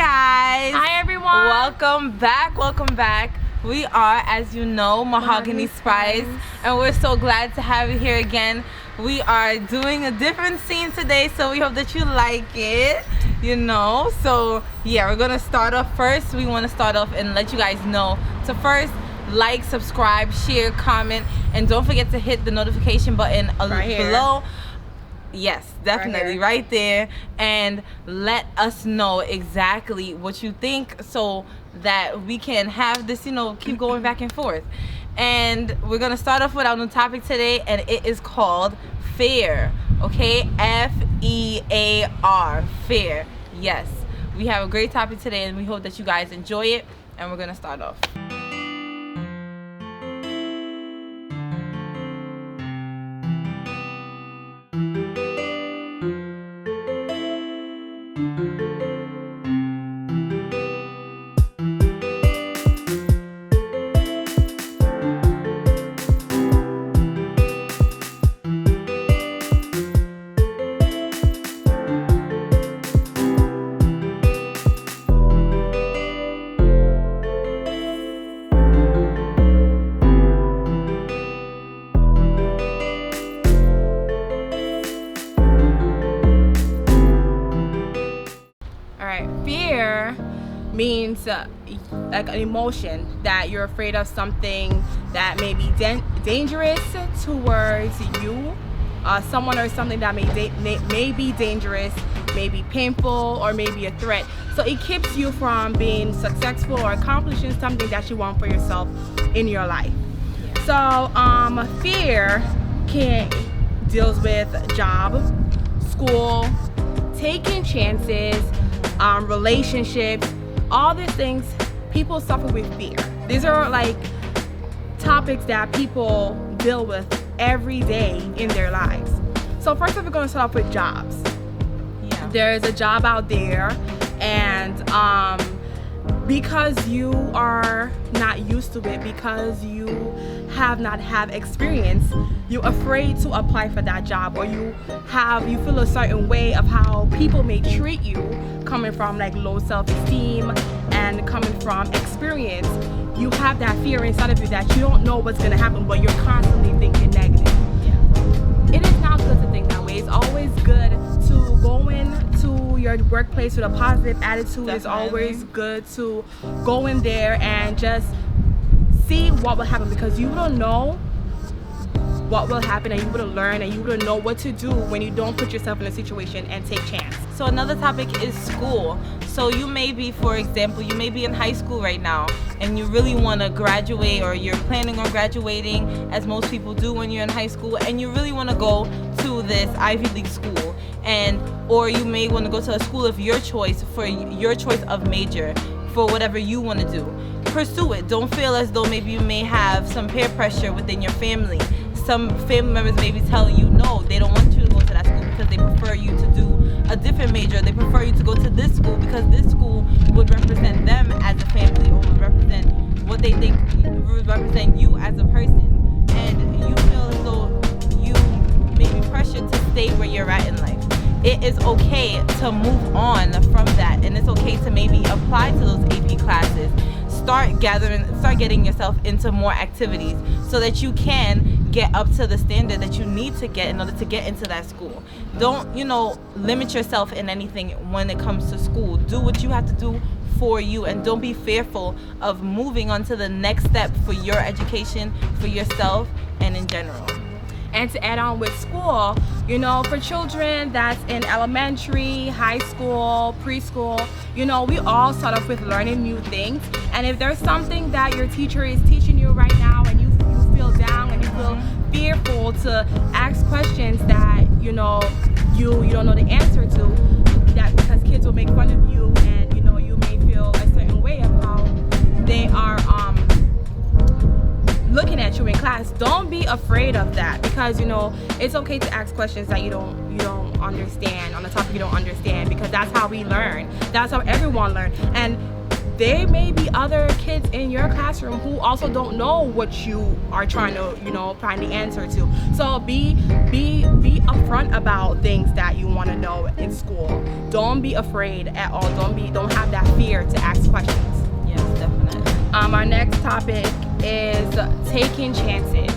guys. Hi everyone. Welcome back. We are, as you know, Mahogany Spice, and we're so glad to have you here again. We are doing a different scene today, so we hope that you like it, So yeah, we're gonna start off first. We want to start off and let you guys know to first like, subscribe, share, comment, and don't forget to hit the notification button below. Yes, definitely, right there, and let us know exactly what you think so that we can have this, keep going back and forth. And we're gonna start off with our new topic today, and it is called fear. Okay, F-E-A-R, fear. Yes, we have a great topic today, and we hope that you guys enjoy it. And we're gonna start off. Fear means like an emotion that you're afraid of something that may be dangerous towards you, someone or something that may be dangerous, may be painful, or may be a threat. So it keeps you from being successful or accomplishing something that you want for yourself in your life. So fear deals with job, school, taking chances, relationships, all these things. People suffer with fear. These are like topics that people deal with every day in their lives. So first we're going to start off with jobs. There's a job out there, and because you are not used to it, because you have not had experience, you're afraid to apply for that job, or you feel a certain way of how people may treat you, coming from like low self-esteem and coming from experience. You have that fear inside of you that you don't know what's going to happen, but you're constantly thinking negative. It is not good to think that way. It's always good to go into your workplace with a positive attitude. It's always good to go in there and just see what will happen, because you don't know what will happen, and you will learn, and you will know what to do when you don't put yourself in a situation and take chance. So another topic is school. So you may be, for example, you may be in high school right now, and you really want to graduate, or you're planning on graduating, as most people do when you're in high school, and you really want to go to this Ivy League school, or you may want to go to a school of your choice for your choice of major for whatever you want to do. Pursue it. Don't feel as though maybe you may have some peer pressure within your family. Some family members may be telling you no, they don't want you to go to that school because they prefer you to do a different major. They prefer you to go to this school because this school would represent them as a family, or would represent what they think would represent you as a person. And you feel as though you may be pressured to stay where you're at in life. It is okay to move on from that, and it's okay to maybe apply to those AP classes. Start getting yourself into more activities so that you can get up to the standard that you need to get in order to get into that school. Don't, limit yourself in anything when it comes to school. Do what you have to do for you, and don't be fearful of moving on to the next step for your education, for yourself, and in general. And to add on with school, for children that's in elementary, high school, preschool, we all start off with learning new things. And if there's something that your teacher is teaching you right now, and you feel down and you feel fearful to ask questions that you don't know the answer to, that because kids will make fun of you, and you may feel a certain way of how they are looking at you in class. Don't be afraid of that, because it's okay to ask questions that you don't understand, on the topic you don't understand, because that's how we learn. That's how everyone learns. And there may be other kids in your classroom who also don't know what you are trying to, find the answer to. So be upfront about things that you want to know in school. Don't be afraid at all. Don't have that fear to ask questions. Yes, definitely. Our next topic is taking chances.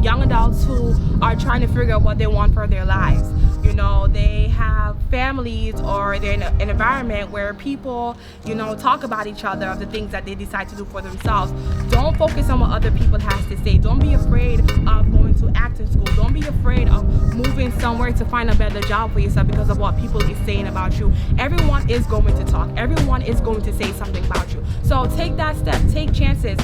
Young adults who are trying to figure out what they want for their lives. They have families, or they're in an environment where people, talk about each other, of the things that they decide to do for themselves. Don't focus on what other people have to say. Don't be afraid of going to acting school. Don't be afraid of moving somewhere to find a better job for yourself because of what people is saying about you. Everyone is going to talk. Everyone is going to say something about you. So take that step. Take chances.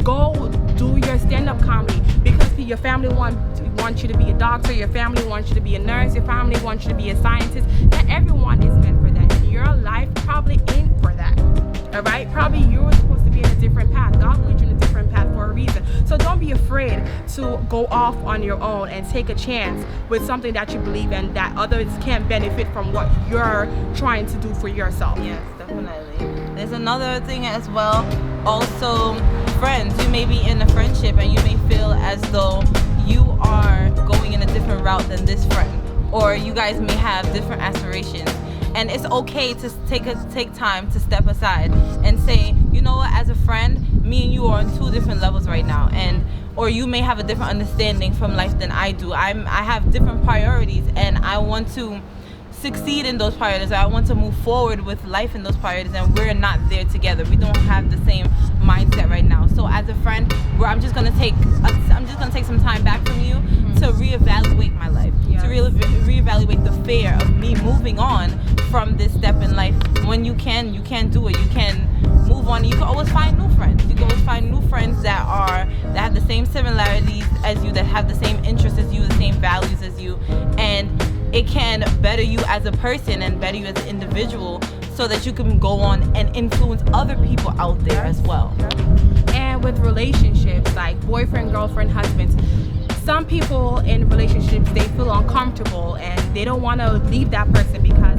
Go do your stand-up comedy, because your family wants you to be a doctor, your family wants you to be a nurse, your family wants you to be a scientist. Not everyone is meant for that, and your life probably ain't for that. All right? Probably you're supposed to be in a different path. God put you in a different path for a reason. So don't be afraid to go off on your own and take a chance with something that you believe in, that others can benefit from what you're trying to do for yourself. Yes, definitely. There's another thing as well. Also, friends. You may be in a friendship and you may feel as though you are going in a different route than this friend, or you guys may have different aspirations. And it's okay to take time to step aside and say, you know what, as a friend, me and you are on two different levels right now, or you may have a different understanding from life than I do. I have different priorities, and I want to succeed in those priorities. I want to move forward with life in those priorities, and we're not there together. We don't have the same mindset right now. So as a friend, I'm just gonna take some time back from you to reevaluate my life, to reevaluate the fear of me moving on from this step in life. When you can do it. You can move on. You can always find new friends. You can always find new friends that have the same similarities as you, that have the same interests as you, the same values as you, and it can better you as a person and better you as an individual, so that you can go on and influence other people out there as well. And with relationships, like boyfriend, girlfriend, husbands, some people in relationships, they feel uncomfortable and they don't want to leave that person because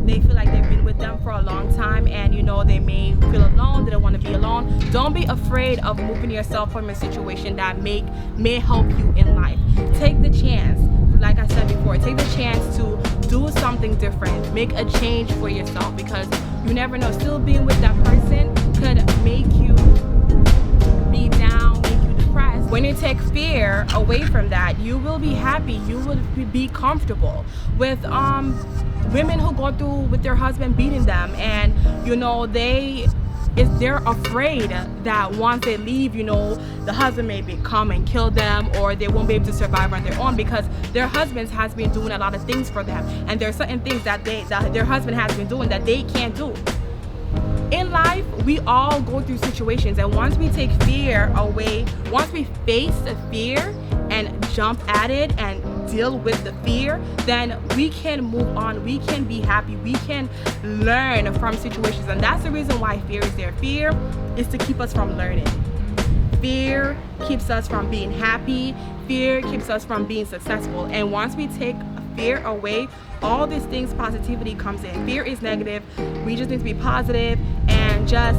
they feel like they've been with them for a long time, and they may feel alone. They don't want to be alone. Don't be afraid of moving yourself from a situation that may help you in life. Take the chance. Like I said before, take the chance to do something different. Make a change for yourself, because you never know. Still being with that person could make you be down, make you depressed. When you take fear away from that, you will be happy. You will be comfortable. With women who go through with their husband beating them, and they're afraid that once they leave, the husband may come and kill them, or they won't be able to survive on their own, because their husbands has been doing a lot of things for them, and there are certain things that their husband has been doing that they can't do. In life, we all go through situations, and once we take fear away, once we face the fear and jump at it and deal with the fear, then we can move on. We can be happy. We can learn from situations, and that's the reason why fear is there. Fear is to keep us from learning. Fear keeps us from being happy. Fear keeps us from being successful. And once we take fear away, all these things, positivity comes in. Fear is negative. We just need to be positive and just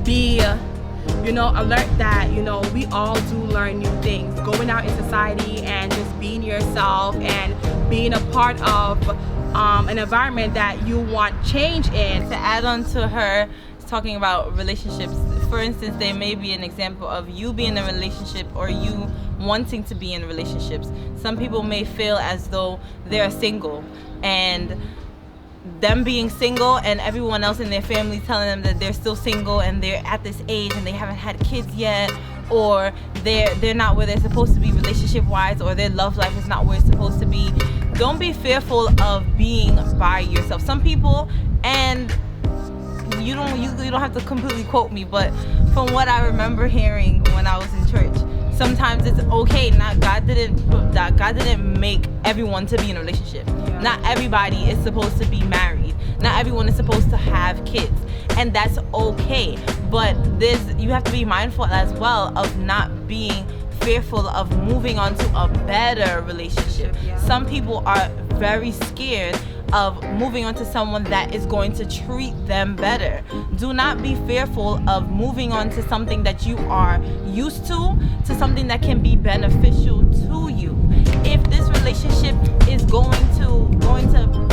be alert that we all do learn new things. Going out in society and just being yourself and being a part of an environment that you want change in. To add on to her talking about relationships, for instance, there may be an example of you being in a relationship, or you wanting to be in relationships. Some people may feel as though they're single, and them being single and everyone else in their family telling them that they're still single and they're at this age and they haven't had kids yet, or they're not where they're supposed to be relationship wise, or their love life is not where it's supposed to be. Don't be fearful of being by yourself. Some people, and you don't have to completely quote me, but from what I remember hearing when I was in church, sometimes it's okay. God didn't make everyone to be in a relationship. Yeah. Not everybody is supposed to be married. Not everyone is supposed to have kids, and that's okay. But you have to be mindful as well of not being fearful of moving on to a better relationship. Yeah. Some people are very scared of moving on to someone that is going to treat them better. Do not be fearful of moving on to something that you are used to something that can be beneficial to you. If this relationship is going to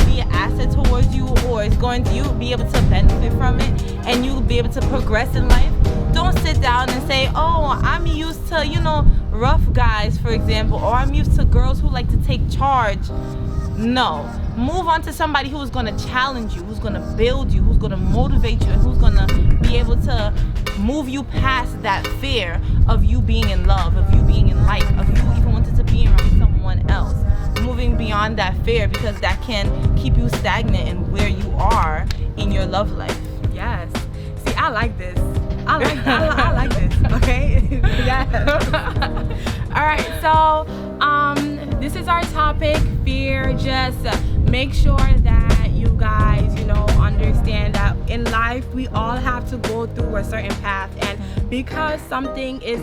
be an asset towards you, or is going to you be able to benefit from it and you'll be able to progress in life, don't sit down and say, oh, I'm used to, rough guys, for example, or I'm used to girls who like to take charge. No. Move on to somebody who is going to challenge you, who's going to build you, who's going to motivate you, and who's going to be able to move you past that fear of you being in love, of you being in life, of you even wanting to be around someone else. Moving beyond that fear, because that can keep you stagnant in where you are in your love life. Yes. See, I like this. I like this. Okay. Yes. All right. So, this is our topic, fear. Just make sure that you guys, understand that in life we all have to go through a certain path, and because something is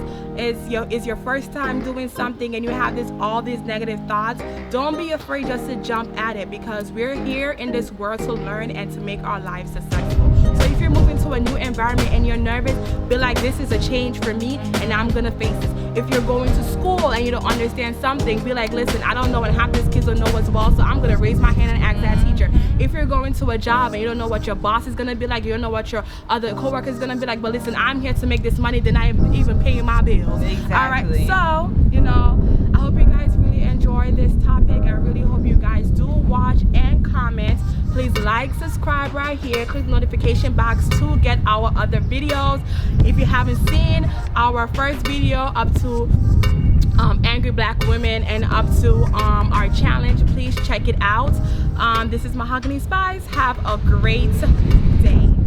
your first time doing something and you have all these negative thoughts, don't be afraid just to jump at it, because we're here in this world to learn and to make our lives successful. So if you're moving to a new environment and you're nervous, be like, this is a change for me and I'm gonna face this. If you're going to school and you don't understand something, be like, listen, I don't know, and half these kids don't know as well, so I'm gonna raise my hand and ask that teacher. If you're going to a job and you don't know what your boss is gonna be like, you don't know what your other coworker is gonna be like, but listen, I'm here to make this money, then I even pay my bills. Exactly. All right, so I hope you guys really enjoy this topic. I really hope you guys do watch and comment. Please like, subscribe right here, click the notification box to get our other videos. If you haven't seen our first video up to angry black women and up to our challenge, please check it out. This is Mahogany Spice. Have a great day.